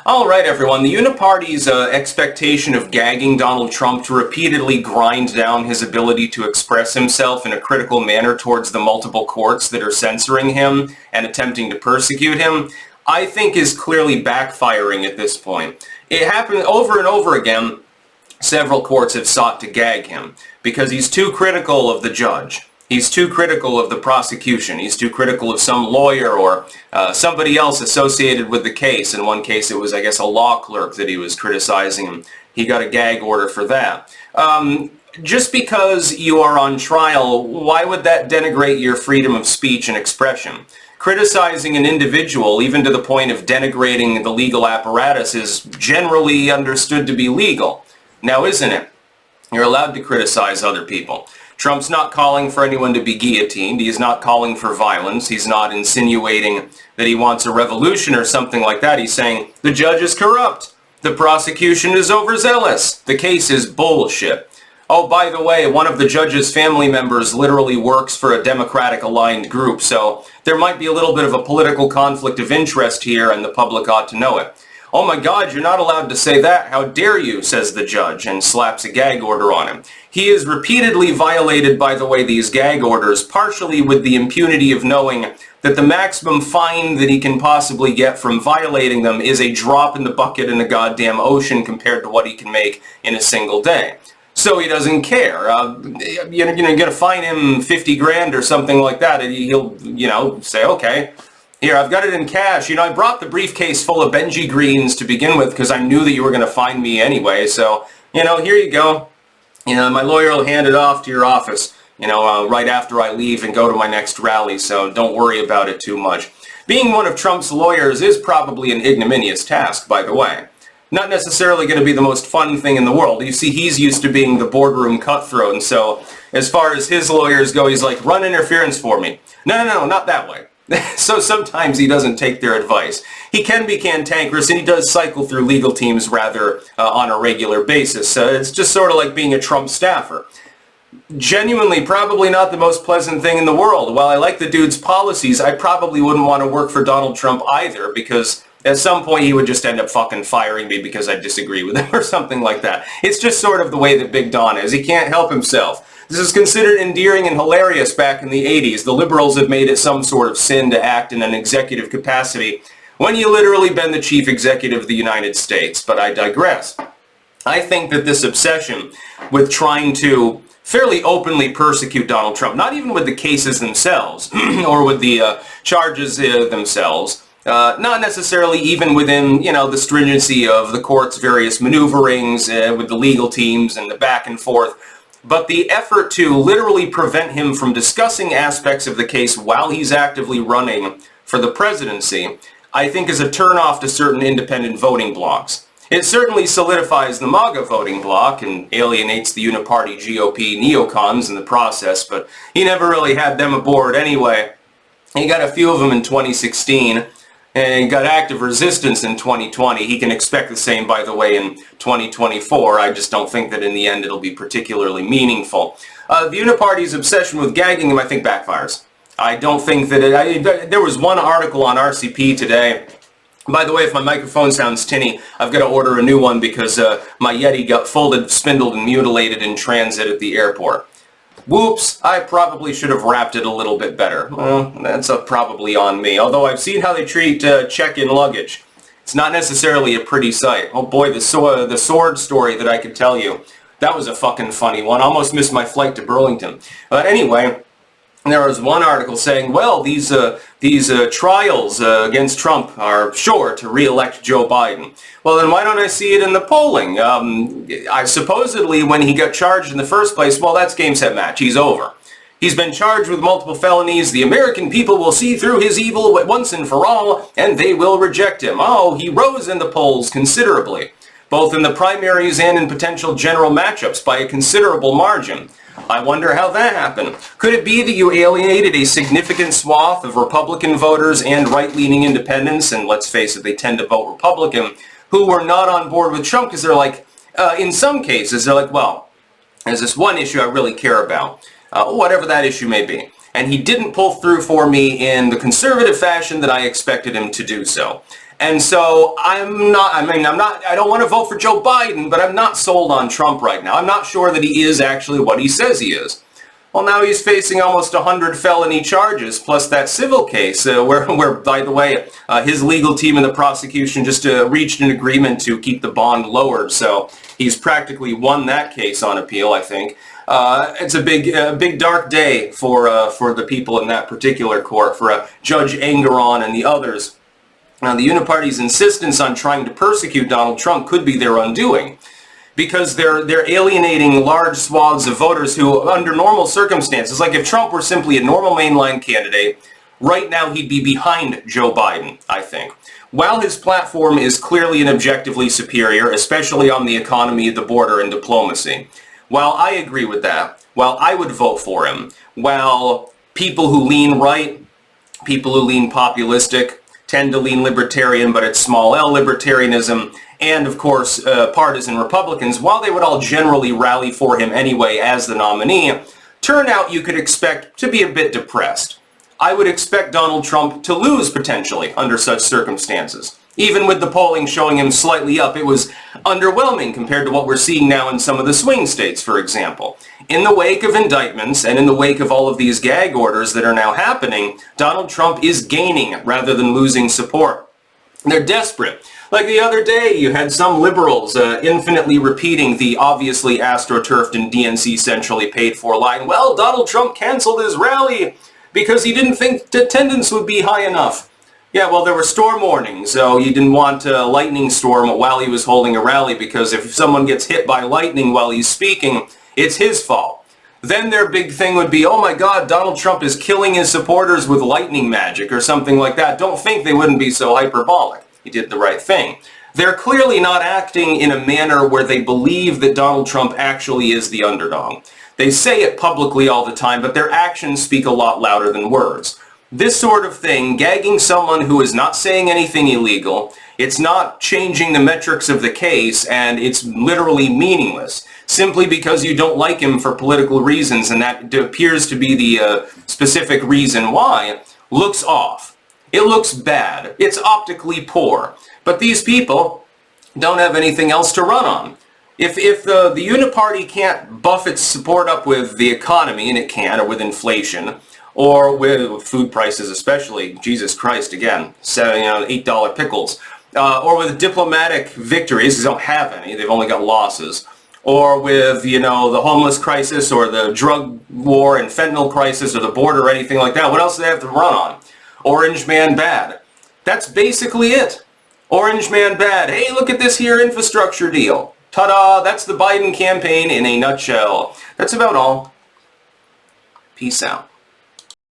All right, everyone. The Uniparty's expectation of gagging Donald Trump to repeatedly grind down his ability to express himself in a critical manner towards the multiple courts that are censoring him and attempting to persecute him, I think is clearly backfiring at this point. It happened over and over again. Several courts have sought to gag him because he's too critical of the judge. He's too critical of the prosecution. He's too critical of some lawyer or somebody else associated with the case. In one case, it was, I guess, a law clerk that he was criticizing him. He got a gag order for that. Just because you are on trial, why would that denigrate your freedom of speech and expression? Criticizing an individual, even to the point of denigrating the legal apparatus, is generally understood to be legal. Now, isn't it? You're allowed to criticize other people. Trump's not calling for anyone to be guillotined. He's not calling for violence. He's not insinuating that he wants a revolution or something like that. He's saying the judge is corrupt. The prosecution is overzealous. The case is bullshit. Oh, by the way, one of the judge's family members literally works for a Democratic-aligned group, so there might be a little bit of a political conflict of interest here, and the public ought to know it. Oh my God, you're not allowed to say that. How dare you, says the judge, and slaps a gag order on him. He is repeatedly violated, by the way, these gag orders, partially with the impunity of knowing that the maximum fine that he can possibly get from violating them is a drop in the bucket in the goddamn ocean compared to what he can make in a single day. So he doesn't care. You're going to fine him 50 grand or something like that, and he'll, say, okay. Here, I've got it in cash. I brought the briefcase full of Benji Greens to begin with because I knew that you were going to find me anyway. So, here you go. My lawyer will hand it off to your office, right after I leave and go to my next rally. So don't worry about it too much. Being one of Trump's lawyers is probably an ignominious task, by the way. Not necessarily going to be the most fun thing in the world. You see, he's used to being the boardroom cutthroat. And so as far as his lawyers go, he's like, run interference for me. No, not that way. So sometimes he doesn't take their advice. He can be cantankerous, and he does cycle through legal teams rather on a regular basis. It's just sort of like being a Trump staffer. Genuinely, probably not the most pleasant thing in the world. While I like the dude's policies, I probably wouldn't want to work for Donald Trump either, because at some point he would just end up fucking firing me because I disagree with him or something like that. It's just sort of the way that Big Don is. He can't help himself. This is considered endearing and hilarious back in the 80s. The liberals have made it some sort of sin to act in an executive capacity when you literally been the chief executive of the United States. But I digress. I think that this obsession with trying to fairly openly persecute Donald Trump, not even with the cases themselves or with the charges themselves, not necessarily even within, the stringency of the court's various maneuverings with the legal teams and the back and forth, but the effort to literally prevent him from discussing aspects of the case while he's actively running for the presidency, I think is a turnoff to certain independent voting blocs. It certainly solidifies the MAGA voting bloc and alienates the Uniparty GOP neocons in the process, but he never really had them aboard anyway. He got a few of them in 2016, and got active resistance in 2020. He can expect the same, by the way, in 2024. I just don't think that in the end it'll be particularly meaningful. The Uniparty's obsession with gagging him, I think, backfires. I don't think that there was one article on RCP today. By the way, if my microphone sounds tinny, I've got to order a new one because my Yeti got folded, spindled, and mutilated in transit at the airport. Whoops, I probably should have wrapped it a little bit better. Well, that's probably on me, although I've seen how they treat check-in luggage. It's not necessarily a pretty sight. Oh boy, the sword story that I could tell you, that was a fucking funny one. Almost missed my flight to Burlington. But anyway, there was one article saying, well, these trials against Trump are sure to re-elect Joe Biden. Well, then why don't I see it in the polling? I supposedly, when he got charged in the first place, well, that's game, set, match. He's over. He's been charged with multiple felonies. The American people will see through his evil once and for all, and they will reject him. Oh, he rose in the polls considerably, both in the primaries and in potential general matchups by a considerable margin. I wonder how that happened. Could it be that you alienated a significant swath of Republican voters and right-leaning independents, and let's face it, they tend to vote Republican, who were not on board with Trump because they're like, in some cases, they're like, well, there's this one issue I really care about, whatever that issue may be. And he didn't pull through for me in the conservative fashion that I expected him to do so. And so I don't want to vote for Joe Biden, but I'm not sold on Trump right now. I'm not sure that he is actually what he says he is. Well, now he's facing almost 100 felony charges, plus that civil case, where, by the way, his legal team and the prosecution just reached an agreement to keep the bond lowered. So he's practically won that case on appeal, I think. It's a big dark day for the people in that particular court, for Judge Engoron and the others. Now, the Uniparty's insistence on trying to persecute Donald Trump could be their undoing, because they're alienating large swaths of voters who, under normal circumstances, like if Trump were simply a normal mainline candidate, right now he'd be behind Joe Biden, I think. While his platform is clearly and objectively superior, especially on the economy, the border, and diplomacy, while I agree with that, while I would vote for him, while people who lean right, people who lean populistic, tend to lean libertarian, but it's small L libertarianism, and of course partisan Republicans, while they would all generally rally for him anyway as the nominee, turnout you could expect to be a bit depressed. I would expect Donald Trump to lose potentially under such circumstances. Even with the polling showing him slightly up, it was underwhelming compared to what we're seeing now in some of the swing states, for example. In the wake of indictments and in the wake of all of these gag orders that are now happening, Donald Trump is gaining rather than losing support. They're desperate. Like the other day, you had some liberals infinitely repeating the obviously astroturfed and DNC centrally paid for line, well, Donald Trump canceled his rally because he didn't think attendance would be high enough. Yeah, well, there were storm warnings, so he didn't want a lightning storm while he was holding a rally, because if someone gets hit by lightning while he's speaking, it's his fault. Then their big thing would be, oh my God, Donald Trump is killing his supporters with lightning magic or something like that. Don't think they wouldn't be so hyperbolic. He did the right thing. They're clearly not acting in a manner where they believe that Donald Trump actually is the underdog. They say it publicly all the time, but their actions speak a lot louder than words. This sort of thing, gagging someone who is not saying anything illegal, it's not changing the metrics of the case, and it's literally meaningless, simply because you don't like him for political reasons, and that appears to be the specific reason why, looks off. It looks bad. It's optically poor. But these people don't have anything else to run on. If the Uniparty can't buff its support up with the economy, and it can, or with inflation, or with food prices especially, Jesus Christ, again, $8 pickles, or with diplomatic victories, they don't have any, they've only got losses, or with, the homeless crisis, or the drug war and fentanyl crisis, or the border, or anything like that, what else do they have to run on? Orange man bad. That's basically it. Orange man bad. Hey, look at this here infrastructure deal. Ta-da, that's the Biden campaign in a nutshell. That's about all. Peace out.